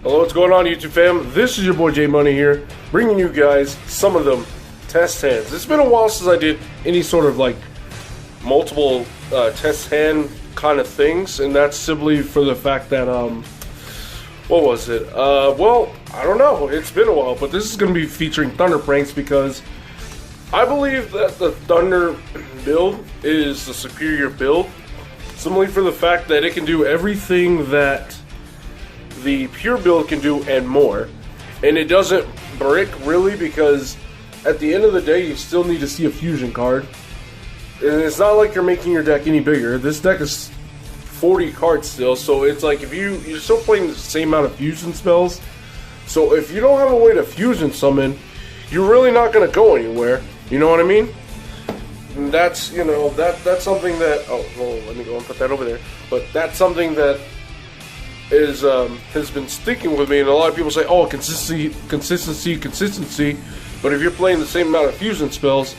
Hello, what's going on, YouTube fam? This is your boy J Money here, bringing you guys some of them test hands. It's been a while since I did any sort of like multiple test hand kind of things, and that's simply for the fact that what was it? Well, I don't know. It's been a while, but this is going to be featuring Thunder pranks because I believe that the Thunder build is the superior build, simply for the fact that it can do everything that the pure build can do and more, and it doesn't brick really, because at the end of the day you still need to see a fusion card, and it's not like you're making your deck any bigger. This deck is 40 cards still, so it's like if you're still playing the same amount of fusion spells, so if you don't have a way to fusion summon, you're really not going to go anywhere, you know what I mean? And that's, you know, that's something that, oh well, let me go and put that over there, but that's something that is has been sticking with me, and a lot of people say, oh, consistency, but if you're playing the same amount of fusion spells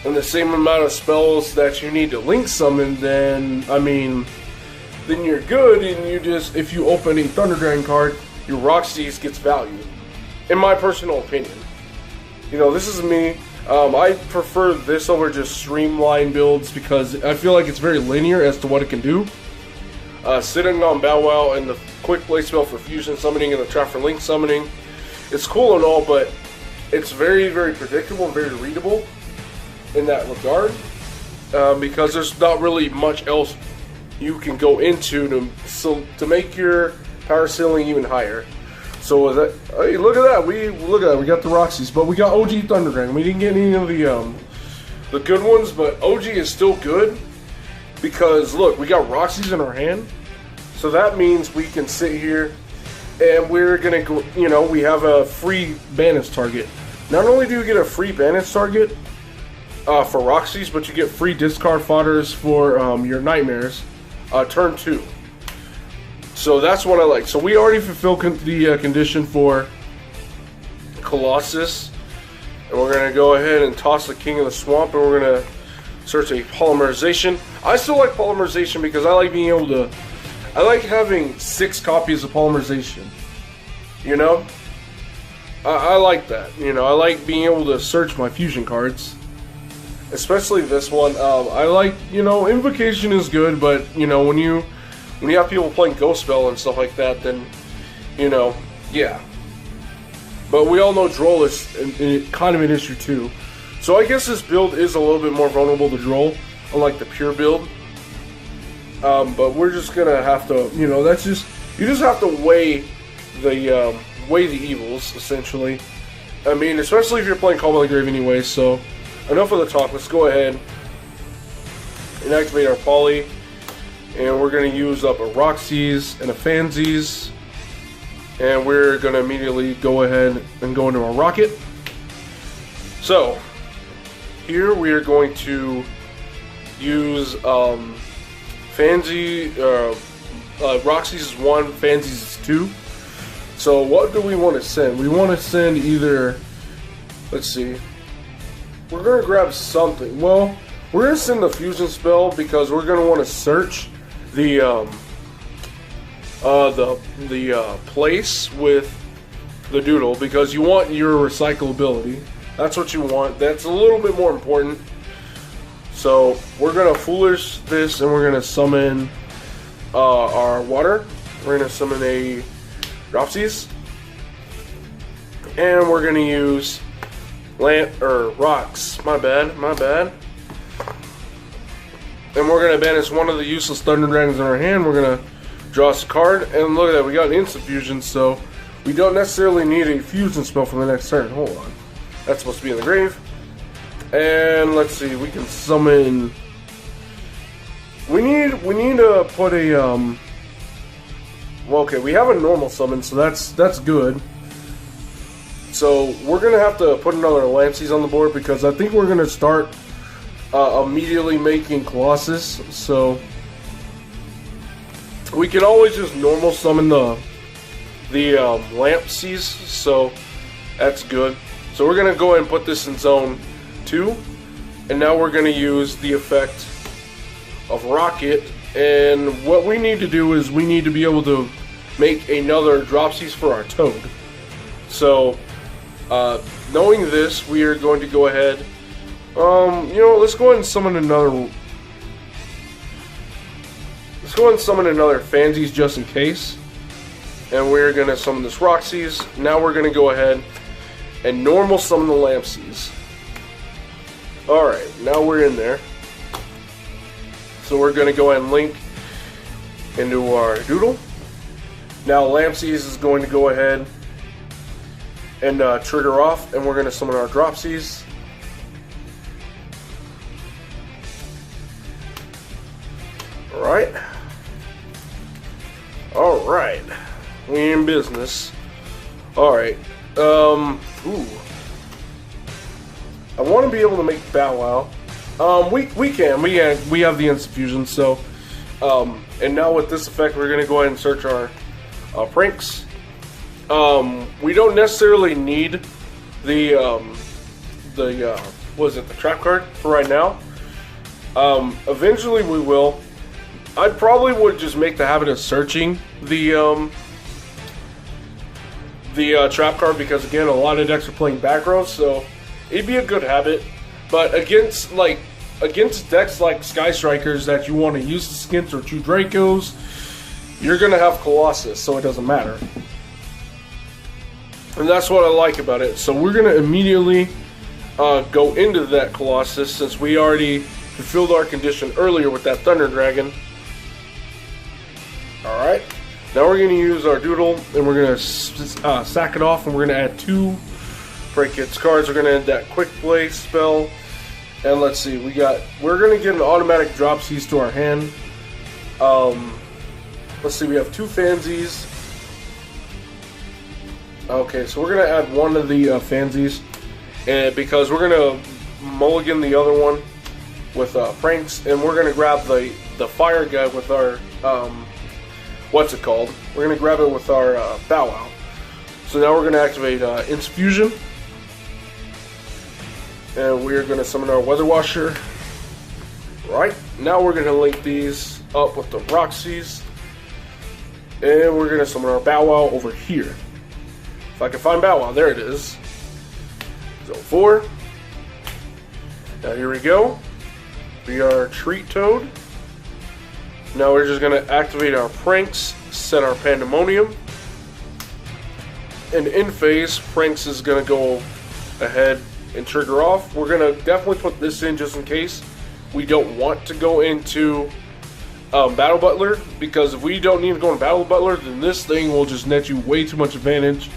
and the same amount of spells that you need to link summon, then I mean, then you're good, and you just, if you open a Thunder Dragon card, your Roxy's gets value, in my personal opinion. You know, this is me. I prefer this over just streamline builds because I feel like it's very linear as to what it can do. Sitting on Bow Wow and the quick play spell for fusion summoning and the trap for link summoning, it's cool and all, but it's very, very predictable and very readable in that regard, because there's not really much else you can go into to make your power ceiling even higher. So that, hey, look at that, we got the Roxy's, but we got OG Thunder Dragon. We didn't get any of the good ones, but OG is still good. Because look, we got Roxy's in our hand, so that means we can sit here and we're gonna go, you know, we have a free banish target. Not only do you get a free banish target for Roxy's, but you get free discard fodders for your nightmares turn 2. So that's what I like. So we already fulfilled the condition for Colossus, and we're gonna go ahead and toss the King of the Swamp, and we're gonna search a polymerization. I still like polymerization because I like being able to, I like having 6 copies of polymerization, you know? I like that, you know, I like being able to search my fusion cards, especially this one. I like, you know, Invocation is good, but, you know, when you have people playing Ghost Spell and stuff like that, then, you know, yeah. But we all know Droll is kind of an issue too. So I guess this build is a little bit more vulnerable to Droll, unlike the pure build. But we're just gonna have to, you know, that's just, you just have to weigh the evils, essentially. I mean, especially if you're playing Call by the Grave anyway. So enough of the talk. Let's go ahead and activate our poly, and we're gonna use up a Roxy's and a Fansies, and we're gonna immediately go ahead and go into a Rocket. So here we are going to use Roxy's is 1, Fansies is 2. So what do we want to send? We want to send either, let's see, we're going to grab something. Well, we're going to send the fusion spell because we're going to want to search the place with the doodle, because you want your recyclability. That's what you want. That's a little bit more important. So we're gonna foolish this, and we're gonna summon our water. We're gonna summon a Dropsies, and we're gonna use rocks. My bad. And we're gonna banish one of the useless Thunder Dragons in our hand. We're gonna draw us a card, and look at that, we got an instant fusion, so we don't necessarily need a fusion spell for the next turn. Hold on. That's supposed to be in the grave. And let's see, we can summon. We need to put a well, okay, we have a normal summon, so that's good. So we're gonna have to put another Lampsies on the board because I think we're gonna start immediately making Colossus. So we can always just normal summon the Lampsies, so that's good. So we're going to go ahead and put this in zone 2, and now we're going to use the effect of Rocket, and what we need to do is we need to be able to make another dropsies for our toad. So, knowing this, we are going to go ahead. Let's go ahead and summon another. Let's go ahead and summon another Fansies just in case. And we're going to summon this Roxy's. Now we're going to go ahead and normal summon the Lampsies. Alright, now we're in there. So we're going to go ahead and link into our doodle. Now Lampsies is going to go ahead and trigger off, and we're going to summon our Dropsies. Alright. Alright. We in business. Alright. Ooh. I want to be able to make Bow Wow. We can. We have the Instant Fusion, so and now with this effect we're gonna go ahead and search our pranks. We don't necessarily need the what is it, the trap card for right now. Eventually we will. I probably would just make the habit of searching the trap card, because again, a lot of decks are playing back rows, so it'd be a good habit. But against decks like Sky Strikers that you want to use the skins or 2 Dracos, you're gonna have Colossus, so it doesn't matter. And that's what I like about it. So we're gonna immediately go into that Colossus, since we already fulfilled our condition earlier with that Thunder Dragon. Alright, now we're going to use our doodle, and we're going to sack it off, and we're going to add 2 Break Its cards. We're going to add that Quick Play spell, and let's see, we're going to get an automatic Dropsies to our hand. Let's see, we have 2 Fansies. Okay, so we're going to add one of the Fansies, and because we're going to mulligan the other one with pranks, and we're going to grab the fire guy with our what's it called? We're going to grab it with our Bow Wow. So now we're going to activate Instant Fusion. And we are going to summon our Weather Washer. Right, now we're going to link these up with the Roxy's. And we're going to summon our Bow Wow over here. If I can find Bow Wow, there it is. Zone 4. Now here we go. We are Treat Toad. Now we're just going to activate our pranks, set our Pandemonium, and in phase, pranks is going to go ahead and trigger off. We're going to definitely put this in just in case we don't want to go into Battle Butler, because if we don't need to go into Battle Butler, then this thing will just net you way too much advantage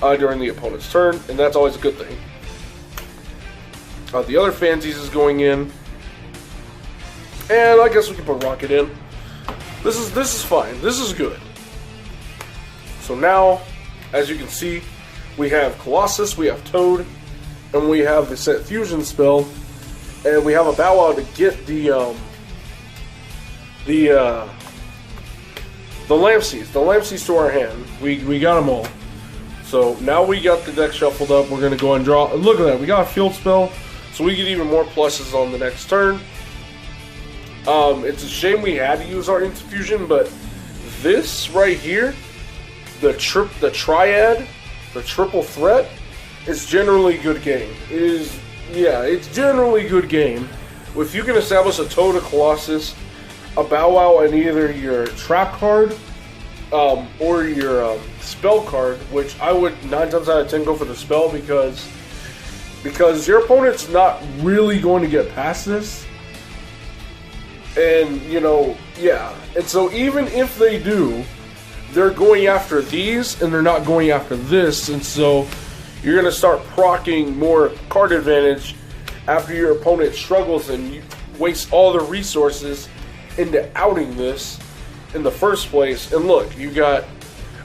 during the opponent's turn, and that's always a good thing. The other Fansies is going in. And I guess we can put Rocket in. This is fine. This is good. So now, as you can see, we have Colossus, we have Toad, and we have the Set Fusion spell, and we have a Bow Wow to get the Lampsies to our hand. We got them all. So now we got the deck shuffled up. We're gonna go and draw. Look at that. We got a field spell, so we get even more pluses on the next turn. It's a shame we had to use our Instant Fusion, but this right here, the triad, the triple threat, is generally a good game. It's generally a good game. If you can establish a Toad, a Colossus, a Bow Wow, and either your trap card or your spell card, which I would 9 times out of 10 go for the spell, because your opponent's not really going to get past this. And, and so even if they do, they're going after these, and they're not going after this, and so you're going to start proccing more card advantage after your opponent struggles and you waste all their resources into outing this in the first place. And look, you got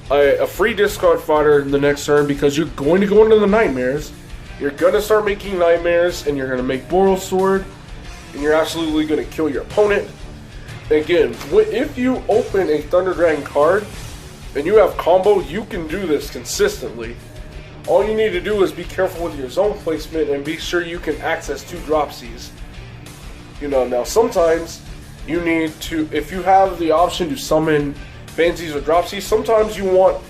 a free discard fodder the next turn, because you're going to go into the Nightmares. You're going to start making Nightmares, and you're going to make Boral Sword, and you're absolutely going to kill your opponent. Again, if you open a Thunder Dragon card and you have combo, you can do this consistently. All you need to do is be careful with your zone placement and be sure you can access 2 Dropsies. Now sometimes you need to, if you have the option to summon fansies or dropsies. Sometimes you want,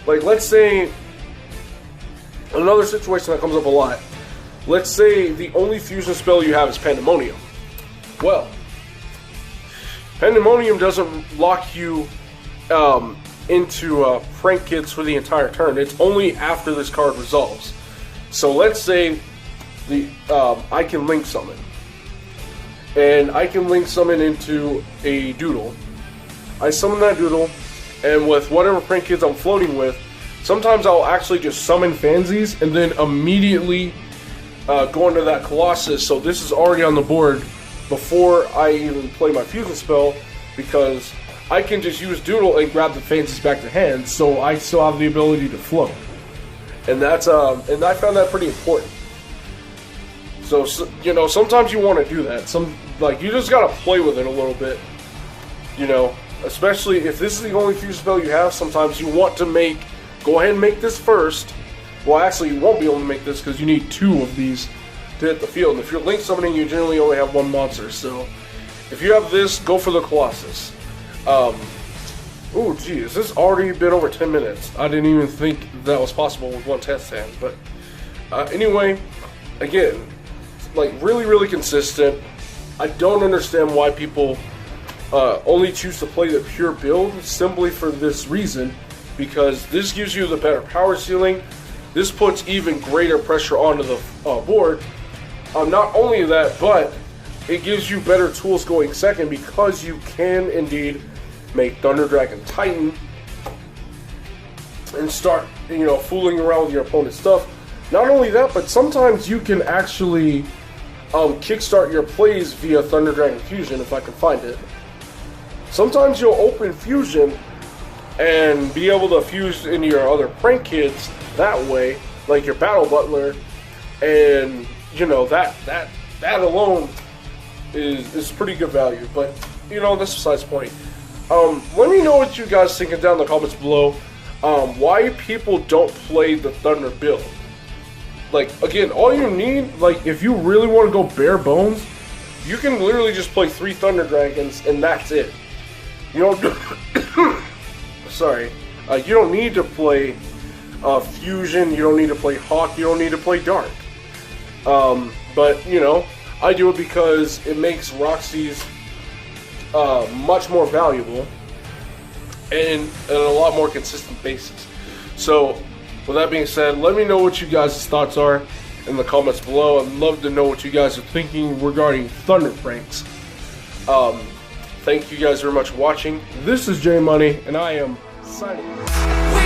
like, let's say, another situation that comes up a lot. Let's say the only fusion spell you have is Pandemonium. Well, Pandemonium doesn't lock you into prank kits for the entire turn. It's only after this card resolves. So let's say I can link summon. And I can link summon into a doodle. I summon that doodle, and with whatever prank kids I'm floating with, sometimes I'll actually just summon fansies and then immediately go into that Colossus. So this is already on the board before I even play my fusion spell, because I can just use doodle and grab the fansies back to hand, so I still have the ability to float. And that's and I found that pretty important. So you know, sometimes you want to do that. You just gotta play with it a little bit. You know, especially if this is the only fusion spell you have. Sometimes you want to go ahead and make this first. Well, actually, you won't be able to make this because you need 2 of these to hit the field. And if you're link summoning, you generally only have 1 monster. So if you have this, go for the Colossus. Oh, geez, this has already been over 10 minutes. I didn't even think that was possible with 1 test hand. But anyway, again, like, really, really consistent. I don't understand why people only choose to play the pure build simply for this reason, because this gives you the better power ceiling. This puts even greater pressure onto the board. Not only that, but it gives you better tools going second, because you can indeed make Thunder Dragon Titan and start, you know, fooling around with your opponent's stuff. Not only that, but sometimes you can actually kickstart your plays via Thunder Dragon Fusion, if I can find it. Sometimes you'll open Fusion and be able to fuse into your other prank kids that way, like your Battle Butler, and you know, that alone is pretty good value. But you know, that's besides the point. Let me know what you guys think down in the comments below. Why people don't play the Thunder build. Like, again, all you need, like, if you really want to go bare bones, you can literally just play 3 Thunder Dragons and that's it. You don't sorry. You don't need to play Fusion, you don't need to play Hawk, you don't need to play Dark. But, you know, I do it because it makes Roxy's much more valuable and on a lot more consistent basis. So, with that being said, let me know what you guys' thoughts are in the comments below. I'd love to know what you guys are thinking regarding Thunder pranks. Thank you guys very much for watching. This is J Money, and I am signing off.